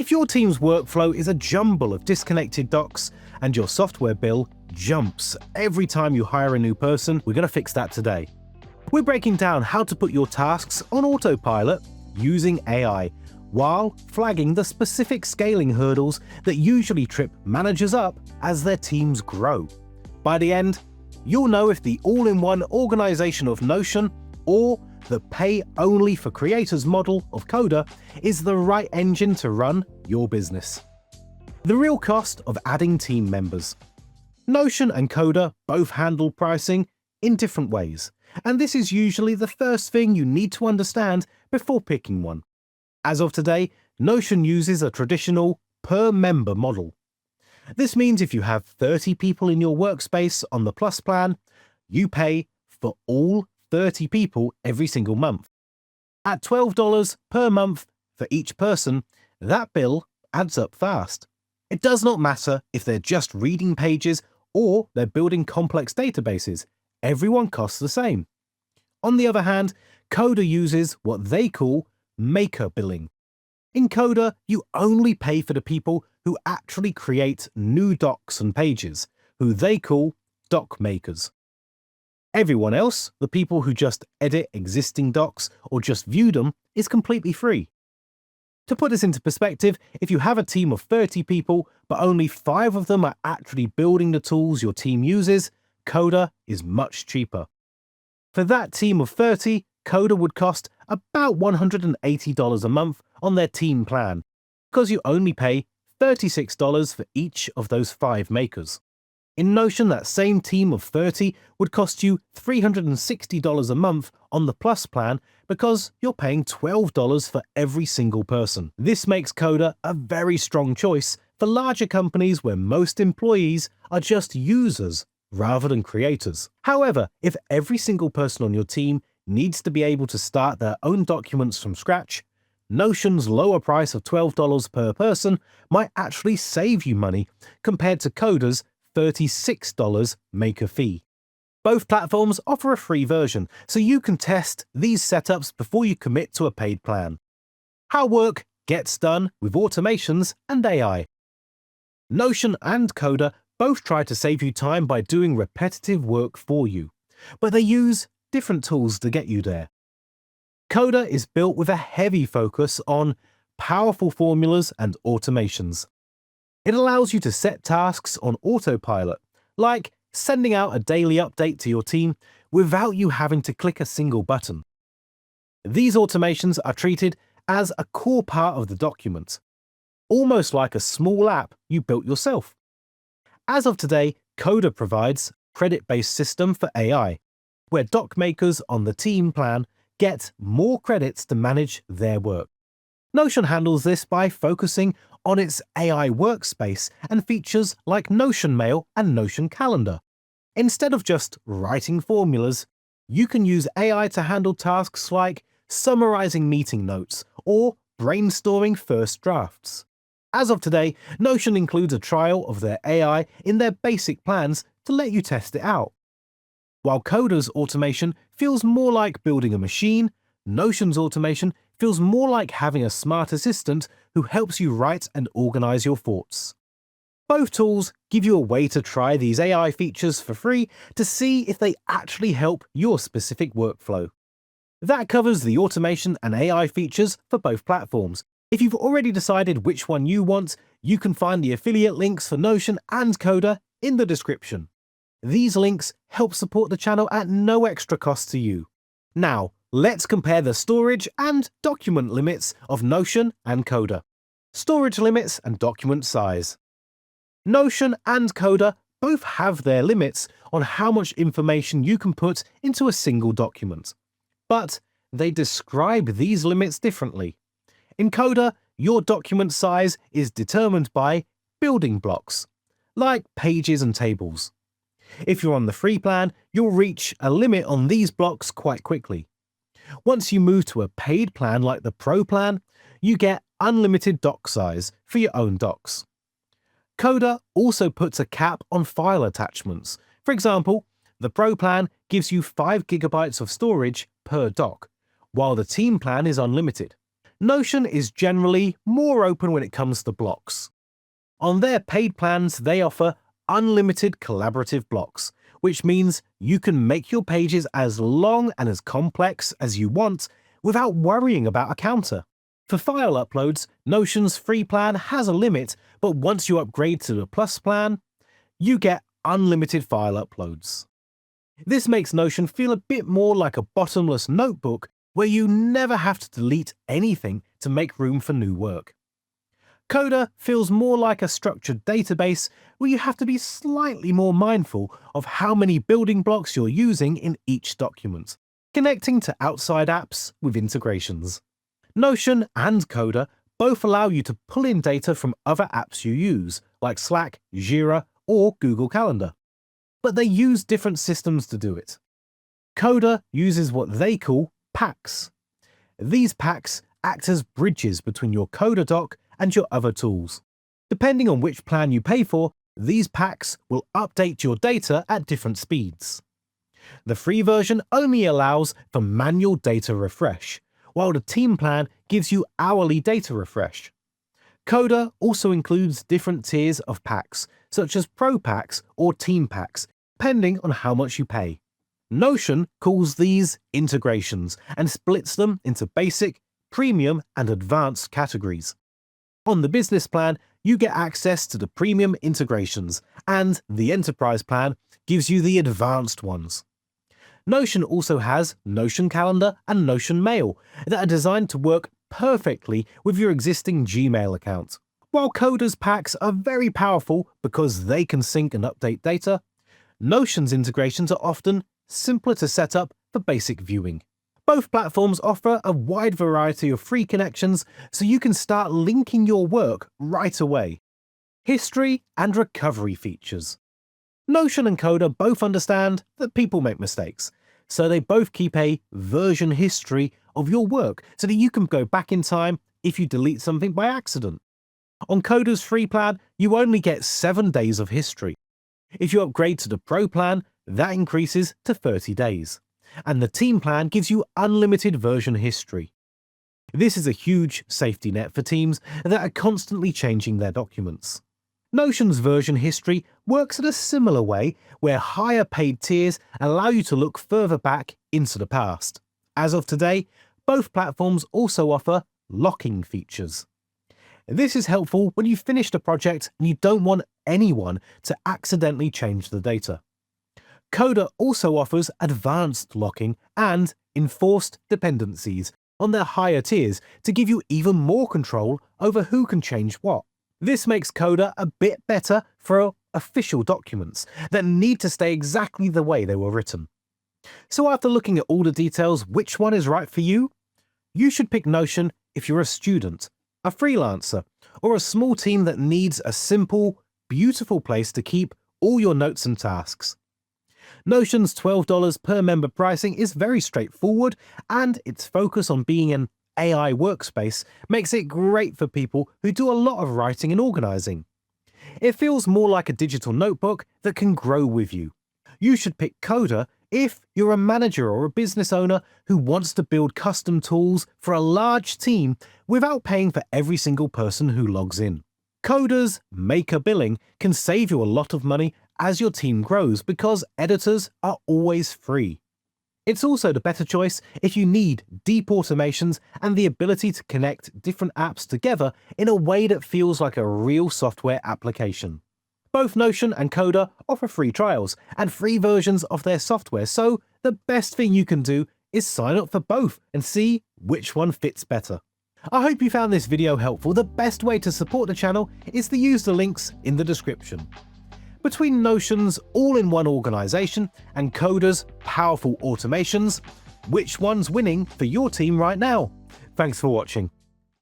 If your team's workflow is a jumble of disconnected docs and your software bill jumps every time you hire a new person, we're going to fix that today. We're breaking down how to put your tasks on autopilot using AI, while flagging the specific scaling hurdles that usually trip managers up as their teams grow. By the end, you'll know if the all-in-one organization of Notion or the pay-only for creators model of Coda is the right engine to run your business. The real cost of adding team members. Notion and Coda both handle pricing in different ways, and this is usually the first thing you need to understand before picking one. As of today, Notion uses a traditional per-member model. This means if you have 30 people in your workspace on the Plus plan, you pay for all 30 people every single month. At $12 per month for each person, that bill adds up fast. It does not matter if they're just reading pages or they're building complex databases, everyone costs the same. On the other hand, Coda uses what they call maker billing. In Coda, you only pay for the people who actually create new docs and pages, who they call doc makers. Everyone else, the people who just edit existing docs or just view them, is completely free. To put this into perspective, if you have a team of 30 people, but only 5 of them are actually building the tools your team uses, Coda is much cheaper. For that team of 30, Coda would cost about $180 a month on their team plan, because you only pay $36 for each of those 5 makers. In Notion, that same team of 30 would cost you $360 a month on the Plus plan because you're paying $12 for every single person. This makes Coda a very strong choice for larger companies where most employees are just users rather than creators. However, if every single person on your team needs to be able to start their own documents from scratch, Notion's lower price of $12 per person might actually save you money compared to Coda's $36 maker fee. Both platforms offer a free version, so you can test these setups before you commit to a paid plan. How work gets done with automations and AI. Notion and Coda both try to save you time by doing repetitive work for you, but they use different tools to get you there. Coda is built with a heavy focus on powerful formulas and automations. It allows you to set tasks on autopilot, like sending out a daily update to your team without you having to click a single button. These automations are treated as a core part of the document, almost like a small app you built yourself. As of today, Coda provides a credit-based system for AI, where doc makers on the team plan get more credits to manage their work. Notion handles this by focusing on its AI workspace and features like Notion Mail and Notion Calendar. Instead of just writing formulas, you can use AI to handle tasks like summarizing meeting notes or brainstorming first drafts. As of today, Notion includes a trial of their AI in their basic plans to let you test it out. While Coda's automation feels more like building a machine, Notion's automation feels more like having a smart assistant who helps you write and organize your thoughts. Both tools give you a way to try these AI features for free to see if they actually help your specific workflow. That covers the automation and AI features for both platforms. If you've already decided which one you want, you can find the affiliate links for Notion and Coda in the description. These links help support the channel at no extra cost to you. Now, let's compare the storage and document limits of Notion and Coda. Storage limits and document size. Notion and Coda both have their limits on how much information you can put into a single document, but they describe these limits differently. In Coda, your document size is determined by building blocks, like pages and tables. If you're on the free plan, you'll reach a limit on these blocks quite quickly. Once you move to a paid plan like the Pro plan, you get unlimited doc size for your own docs. Coda also puts a cap on file attachments. For example, the Pro plan gives you 5 GB of storage per doc, while the Team plan is unlimited. Notion is generally more open when it comes to blocks. On their paid plans, they offer unlimited collaborative blocks, which means you can make your pages as long and as complex as you want without worrying about a counter. For file uploads, Notion's free plan has a limit, but once you upgrade to the Plus plan, you get unlimited file uploads. This makes Notion feel a bit more like a bottomless notebook where you never have to delete anything to make room for new work. Coda feels more like a structured database where you have to be slightly more mindful of how many building blocks you're using in each document, connecting to outside apps with integrations. Notion and Coda both allow you to pull in data from other apps you use, like Slack, Jira, or Google Calendar. But they use different systems to do it. Coda uses what they call packs. These packs act as bridges between your Coda doc and your other tools. Depending on which plan you pay for, these packs will update your data at different speeds. The free version only allows for manual data refresh, while the team plan gives you hourly data refresh. Coda also includes different tiers of packs, such as Pro packs or Team packs, depending on how much you pay. Notion calls these integrations and splits them into basic, premium, and advanced categories. On the business plan, you get access to the premium integrations, and the enterprise plan gives you the advanced ones. Notion also has Notion Calendar and Notion Mail that are designed to work perfectly with your existing Gmail account. While Coda's packs are very powerful because they can sync and update data, Notion's integrations are often simpler to set up for basic viewing. Both platforms offer a wide variety of free connections so you can start linking your work right away. History and recovery features. Notion and Coda both understand that people make mistakes, so they both keep a version history of your work so that you can go back in time if you delete something by accident. On Coda's free plan, you only get 7 days of history. If you upgrade to the Pro plan, that increases to 30 days. And the Team plan gives you unlimited version history. This is a huge safety net for teams that are constantly changing their documents. Notion's version history works in a similar way, where higher paid tiers allow you to look further back into the past. As of today, both platforms also offer locking features. This is helpful when you've finished a project and you don't want anyone to accidentally change the data. Coda also offers advanced locking and enforced dependencies on their higher tiers to give you even more control over who can change what. This makes Coda a bit better for official documents that need to stay exactly the way they were written. So after looking at all the details, which one is right for you? You should pick Notion if you're a student, a freelancer, or a small team that needs a simple, beautiful place to keep all your notes and tasks. Notion's $12 per member pricing is very straightforward, and its focus on being an AI workspace makes it great for people who do a lot of writing and organizing. It feels more like a digital notebook that can grow with you. You should pick Coda if you're a manager or a business owner who wants to build custom tools for a large team without paying for every single person who logs in. Coda's Maker billing can save you a lot of money as your team grows because editors are always free. It's also the better choice if you need deep automations and the ability to connect different apps together in a way that feels like a real software application. Both Notion and Coda offer free trials and free versions of their software, so the best thing you can do is sign up for both and see which one fits better. I hope you found this video helpful. The best way to support the channel is to use the links in the description. Between Notion's all-in-one organization and Coda's powerful automations, which one's winning for your team right now? Thanks for watching.